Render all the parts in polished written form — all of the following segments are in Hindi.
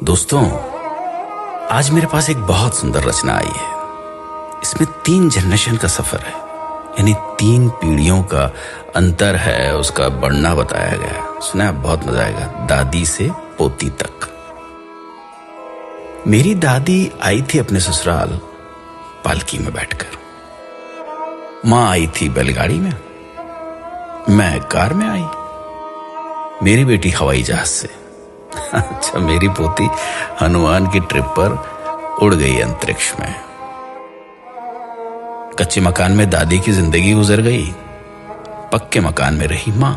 दोस्तों, आज मेरे पास एक बहुत सुंदर रचना आई है। इसमें 3 जनरेशन का सफर है, यानी 3 पीढ़ियों का अंतर है, उसका बढ़ना बताया गया है। सुना, बहुत मजा आएगा। दादी से पोती तक। मेरी दादी आई थी अपने ससुराल पालकी में बैठकर। माँ आई थी बैलगाड़ी में, मैं कार में आई, मेरी बेटी हवाई जहाज से। अच्छा, मेरी पोती हनुमान की ट्रिप पर उड़ गई अंतरिक्ष में। कच्चे मकान में दादी की जिंदगी गुजर गई, पक्के मकान में रही मां।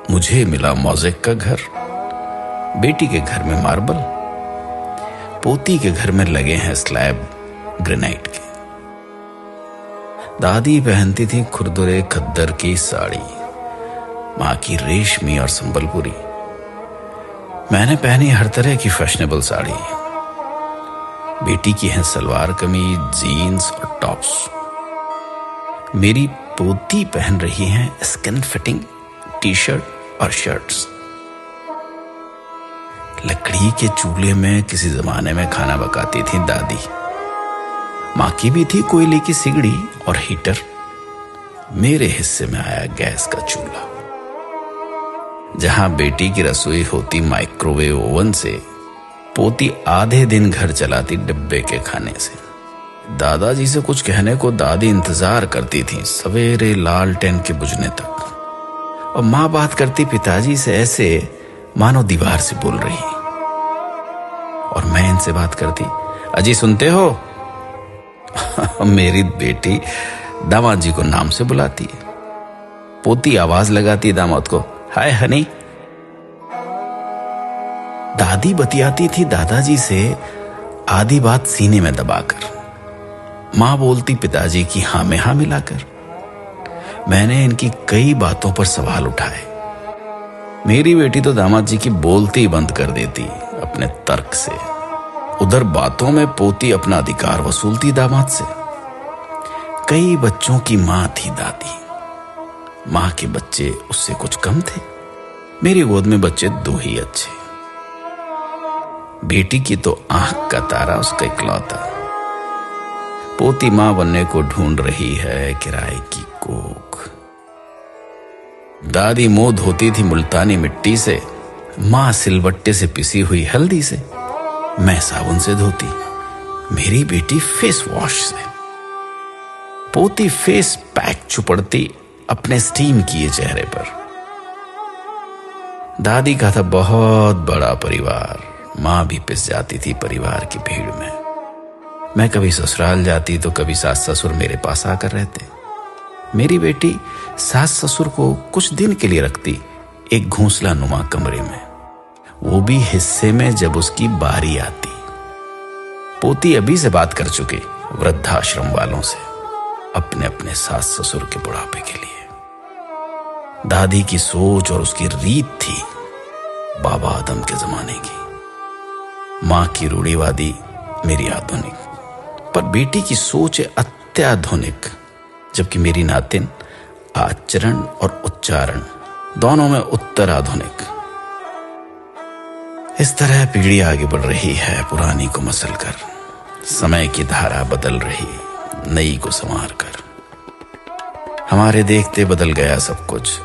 मुझे मिला मोज़ेक का घर, बेटी के घर में मार्बल, पोती के घर में लगे हैं स्लैब ग्रेनाइट के। दादी पहनती थी खुरदुरे खद्दर की साड़ी, मां की रेशमी और संबलपुरी। मैंने पहनी हर तरह की फैशनेबल साड़ी। बेटी की है सलवार कमीज, जीन्स और टॉप्स। मेरी पोती पहन रही है स्किन फिटिंग टी शर्ट और शर्ट्स। लकड़ी के चूल्हे में किसी जमाने में खाना पकाती थी दादी। मां की भी थी कोयले की सिगड़ी और हीटर। मेरे हिस्से में आया गैस का चूल्हा। जहां बेटी की रसोई होती माइक्रोवेव ओवन से, पोती आधे दिन घर चलाती डिब्बे के खाने से। दादाजी से कुछ कहने को दादी इंतजार करती थी सवेरे लालटेन के बुझने तक, और मां बात करती पिताजी से ऐसे मानो दीवार से बोल रही। और मैं इनसे बात करती, अजी सुनते हो? मेरी बेटी दामाद जी को नाम से बुलाती है। पोती आवाज लगाती दामाद को, हाय हनी। दादी बतियाती थी दादाजी से आधी बात सीने में दबाकर। मां बोलती पिताजी की हां में हां मिलाकर। मैंने इनकी कई बातों पर सवाल उठाए। मेरी बेटी तो दामाद जी की बोलती ही बंद कर देती अपने तर्क से। उधर बातों में पोती अपना अधिकार वसूलती दामाद से। कई बच्चों की मां थी दादी। मां के बच्चे उससे कुछ कम थे। मेरी गोद में बच्चे 2 ही अच्छे। बेटी की तो आंख का तारा उसका इकलौता। पोती मां बनने को ढूंढ रही है किराए की कोख। दादी मुंह धोती थी मुल्तानी मिट्टी से, मां सिलबट्टे से पिसी हुई हल्दी से, मैं साबुन से धोती, मेरी बेटी फेस वॉश से। पोती फेस पैक चुपड़ती अपने स्टीम किए चेहरे पर। दादी का था बहुत बड़ा परिवार। मां भी पिस जाती थी परिवार की भीड़ में। मैं कभी ससुराल जाती तो कभी सास ससुर मेरे पास आकर रहते। मेरी बेटी सास ससुर को कुछ दिन के लिए रखती एक घोंसला नुमा कमरे में, वो भी हिस्से में जब उसकी बारी आती। पोती अभी से बात कर चुकी वृद्धाश्रम वालों से अपने अपने सास ससुर के बुढ़ापे के लिए। दादी की सोच और उसकी रीत थी बाबा आदम के जमाने की। मां की रूढ़िवादी, मेरी आधुनिक। पर बेटी की सोच है अत्याधुनिक, जबकि मेरी नातिन आचरण और उच्चारण दोनों में उत्तर आधुनिक। इस तरह पीढ़ी आगे बढ़ रही है पुरानी को मसल कर। समय की धारा बदल रही नई को संवार कर। हमारे देखते बदल गया सब कुछ।